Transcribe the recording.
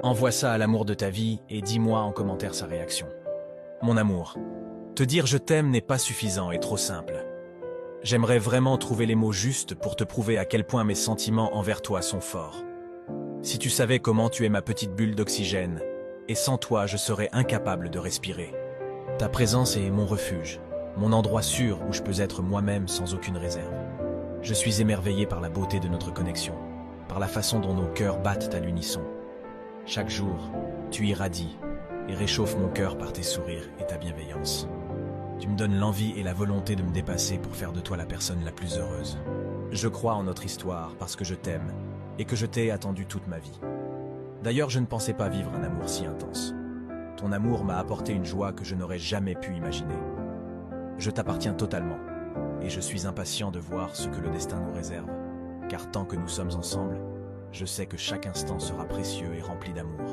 Envoie ça à l'amour de ta vie et dis-moi en commentaire sa réaction. Mon amour, te dire je t'aime n'est pas suffisant et trop simple. J'aimerais vraiment trouver les mots justes pour te prouver à quel point mes sentiments envers toi sont forts. Si tu savais comment tu es ma petite bulle d'oxygène, et sans toi je serais incapable de respirer. Ta présence est mon refuge, mon endroit sûr où je peux être moi-même sans aucune réserve. Je suis émerveillé par la beauté de notre connexion, par la façon dont nos cœurs battent à l'unisson. Chaque jour, tu irradies et réchauffes mon cœur par tes sourires et ta bienveillance. Tu me donnes l'envie et la volonté de me dépasser pour faire de toi la personne la plus heureuse. Je crois en notre histoire parce que je t'aime et que je t'ai attendu toute ma vie. D'ailleurs, je ne pensais pas vivre un amour si intense. Ton amour m'a apporté une joie que je n'aurais jamais pu imaginer. Je t'appartiens totalement et je suis impatient de voir ce que le destin nous réserve. Car tant que nous sommes ensemble, je sais que chaque instant sera précieux et rempli d'amour.